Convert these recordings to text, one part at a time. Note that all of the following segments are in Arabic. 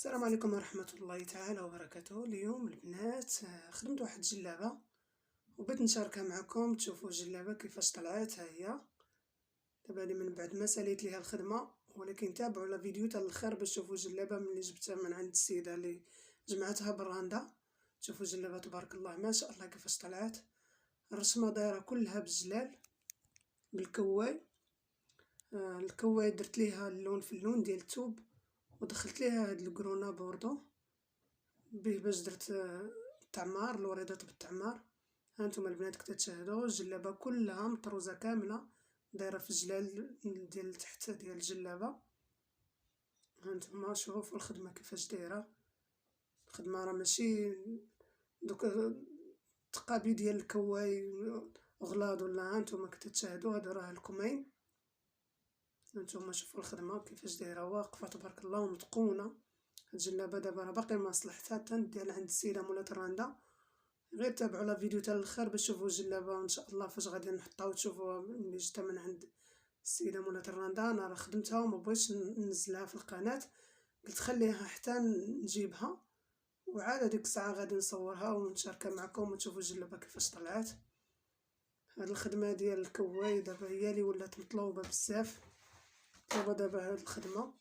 السلام عليكم ورحمة الله تعالى وبركاته. اليوم البنات خدمت واحد الجلابة وبغيت نشاركها معكم تشوفوا الجلابة كيفاش طلعت. ها هي دابا هادي من بعد ما ساليت ليها الخدمة، ولكن تابعوا لا فيديو حتى الاخر باش تشوفوا الجلابة ملي جبتها من عند السيدة اللي جمعتها براندا. تشوفوا الجلابة تبارك الله ما شاء الله كيفاش طلعت. الرسمة دايرة كلها بالجلال بالكواي. الكواي درت ليها اللون في اللون ديال الثوب، ودخلت ليها هاد القرونة بوردو به باش درت التعمار الوريضات بالتعمار. هانتوما البنات كتشاهدوا الجلابه كلها مطروزه كامله دايره في الجلال ديال التحت ديال الجلابه. هانتوما شوفوا الخدمه كيفاش دايره. الخدمه راه ماشي دوك التقابي ديال الكواي غلاض ولا. هانتوما كتشاهدوا هادو راه الكمين. هانتوما شوفوا الخدمه كيفاش دايره واقفه تبارك الله ومتقونه. الجلابه دابا راه باقي ما صلحتها حتى ديال عند السيده مولات الراندا. غير تابعوا لا فيديو حتى الاخر باش تشوفوا الجلابه وان شاء الله فاش غادي نحطها وتشوفوها ملي جبتها من عند السيده مولات الراندا. انا راه خدمتها وما بغيتش ننزلها في القناه، قلت خليها حتى نجيبها وعاد هذيك الساعه غادي نصورها ونشاركها معكم وتشوفوا الجلابه كيفاش طلعت. هاد الخدمه ديال الكواي دابا هي اللي ولات مطلوبه بزاف. دابا هاد الخدمه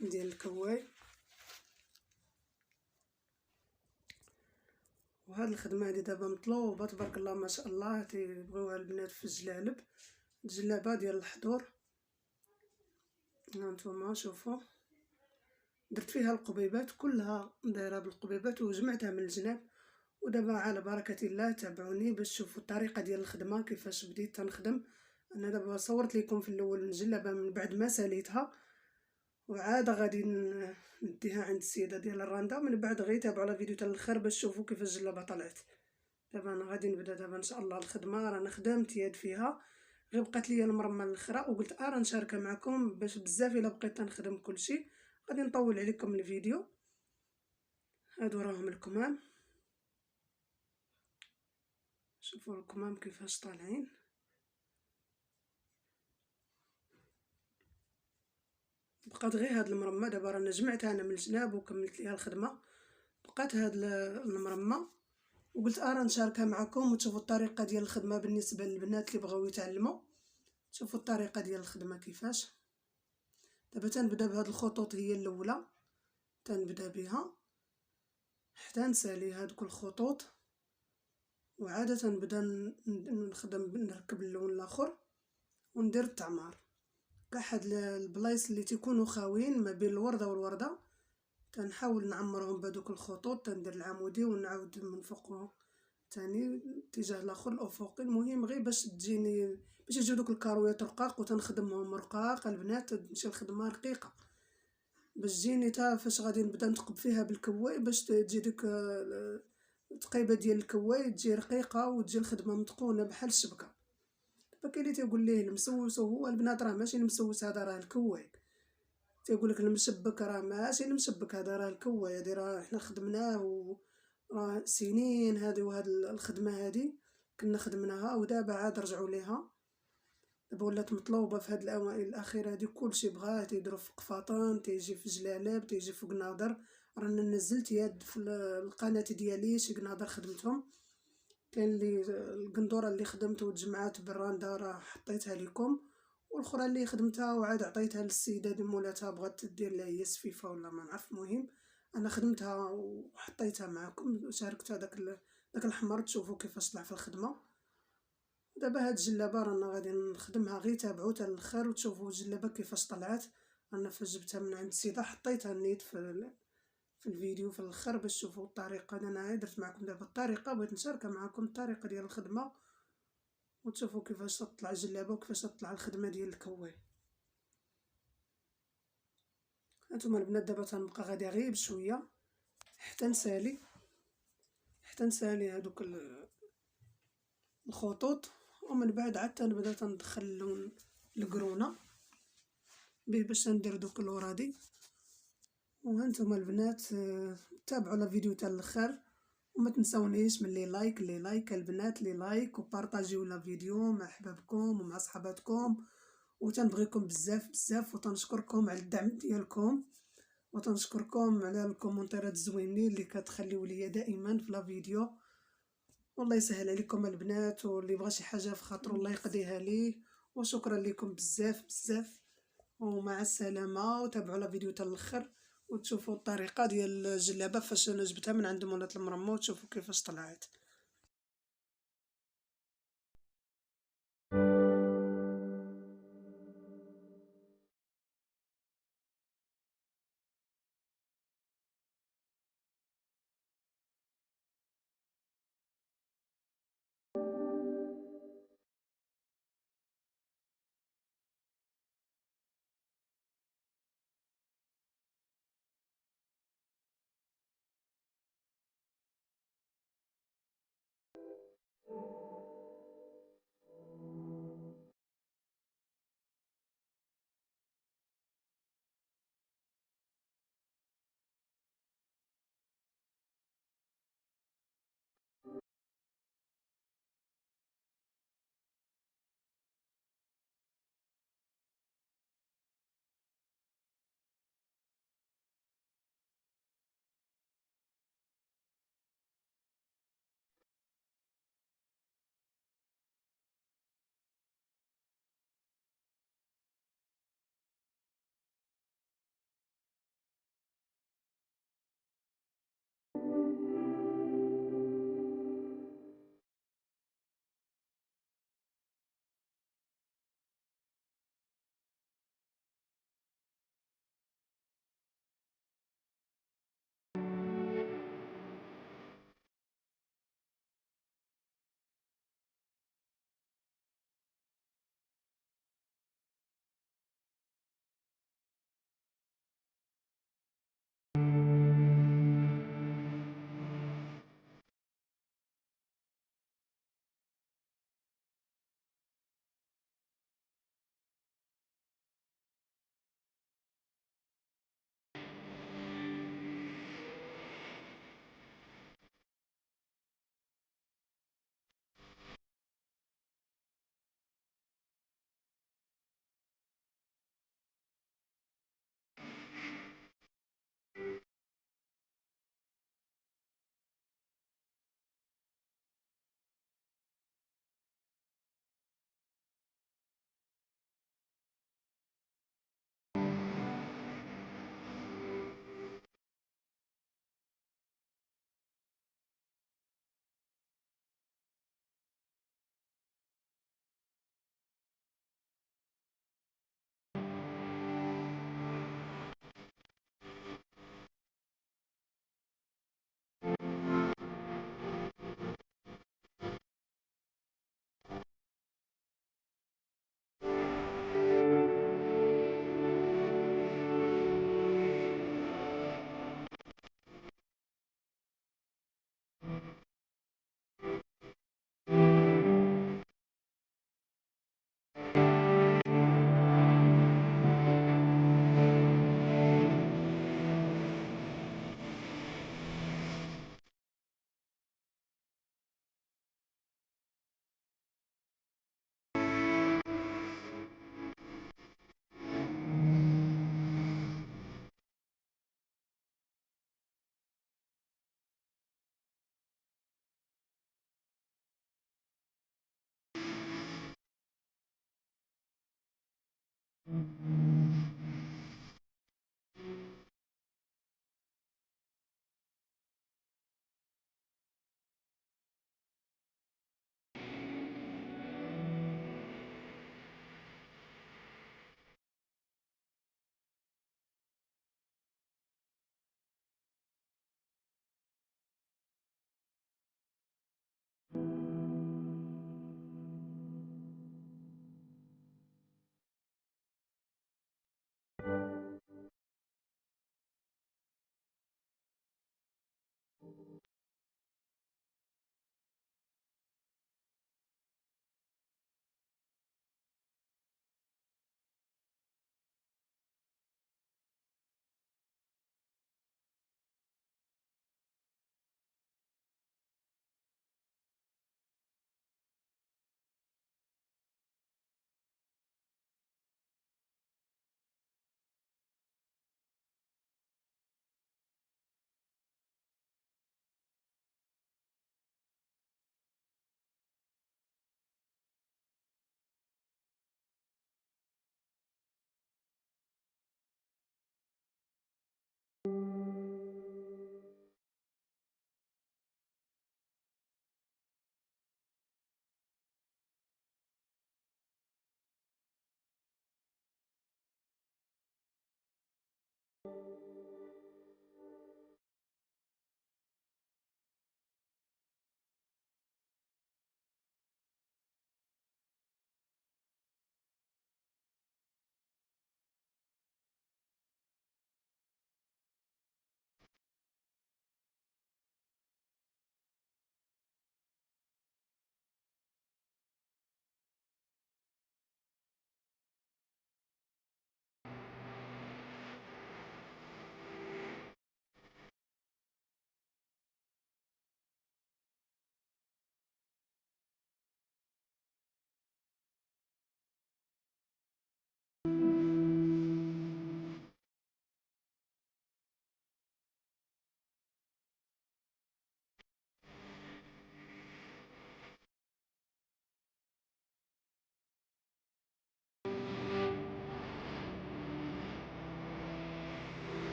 ديال الكواي وهاد الخدمه هادي دابا مطلوبه تبارك الله ما شاء الله. تيبغيوها البنات في الجلالب، الجلابه ديال الحضور. هانتوما شوفوا درت فيها القبيبات كلها دايره بالقبيبات وجمعتها من الجناب. ودابا على بركه الله تابعوني باش تشوفوا الطريقه ديال الخدمه كيفاش بديت تنخدم. انا دابا صورت لكم في الاول الجلابه من بعد ما ساليتها، وعاد غادي نديها عند السيده ديال الراندا. من بعد غير تابعوا على فيديو حتى الاخر باش تشوفوا كيفاش الجلابه طلعت. دابا انا غادي نبدا دابا ان شاء الله الخدمه. رانا خدمت يد فيها، غير بقات ليا المرمى الاخرى وقلت راه نشاركها معكم باش بزاف الا بقيت نخدم كلشي غادي نطول عليكم الفيديو. هادو راهم الكمام، شوفوا الكمام كيفاش طالعين. بقات غير هاد المرمى دابا رانا جمعتها انا من الجناب وكملت ليها الخدمه. بقات هاد المرمى وقلت راه نشاركها معكم وتشوفوا الطريقه ديال الخدمه بالنسبه للبنات اللي بغاو يتعلموا. شوفوا الطريقه ديال الخدمه كيفاش. دابا تنبدا بهاد الخطوط هي الاولى، تنبدا بها حتى نسالي هادوك الخطوط، وعاده تنبدا نخدم نركب اللون الاخر وندير التعمار. كاع البلايص اللي تيكونوا خاويين ما بين الورده والورده تنحاول نعمرهم بهذوك الخطوط. تندير العمودي ونعاود من فوق تاني الاتجاه الاخر الافقي. المهم غير باش تجيني باش يجيو دوك الكارويات رقاق وتنخدمهم رقاق. البنات تمشي الخدمه رقيقه باش تجيني تا فاش غادي نبدا نثقب فيها بالكواي باش تجي ديك التقيبه ديال الكواي تجي رقيقه وتجي الخدمه متقونه بحال الشبكه. فكاين اللي تيقول ليه المسوس، وهو البنات راه ماشي المسوس، هذا راه الكواي. تيقول لك المشبك راه ماشي المشبك، هذا راه الكواي. هذه راه حنا خدمناه راه سنين هذه، وهاد الخدمه هذه كنا خدمناها ودابا عاد رجعوا ليها. دابا ولات مطلوبه في هاد الاوائل الاخيره هذه. كلشي بغاه تيديروا في قفاطان، تيجي في جلالب، تيجي في قناضر. رانا نزلت يد في القناه ديالي شي قناضر خدمتهم. كاين اللي القندوره اللي خدمت وتجمعات بالراندا راه حطيتها لكم، والاخرى اللي خدمتها وعاد عطيتها للسيده دي مولاتها بغات دير لها هي سفيفه ولا ما نعرف. المهم انا خدمتها وحطيتها معكم وشاركتها داك الحمر تشوفوا كيفاش طلع في الخدمه. دابا هاد الجلابه رانا غادي نخدمها، غير تابعوا حتى الاخر وتشوفوا الجلابه كيفاش طلعت. انا فاش جبتها من عند السيده حطيتها نيت في الفيديو في الاخر باش تشوفوا الطريقه. انا درت معكم دابا الطريقه، بغيت نشاركها معكم الطريقه ديال الخدمه وتشوفوا كيفاش تطلع الجلابه وكيفاش تطلع الخدمه ديال الكواي. هانتوما البنات دابا تنبقى غادي غير بشويه حتى نسالي هادوك الخطوط، ومن بعد عاد تنبدا تندخل اللون القرونه به باش ندير دوك الورادي. وهانتوما البنات تابعوا الفيديو حتى الاخر وما تنسونيش من لي لايك البنات، لي لايك وبارطاجيو لا فيديو مع احبابكم ومع صحباتكم. وتنبغيكم بزاف بزاف وتنشكركم على الدعم ديالكم. وتنشكركم على الكومنتات الزوينين اللي كتخليو ليا دائما في لا فيديو. والله يسهل عليكم البنات، واللي بغى شي حاجه في خاطرو الله يقضيها ليه. وشكرا لكم بزاف بزاف، ومع السلامه. وتابعوا لا فيديو حتى الاخر وتشوفوا الطريقه ديال الجلابه فاش انا جبتها من عند مولات المرمى، وتشوفوا كيفاش طلعت.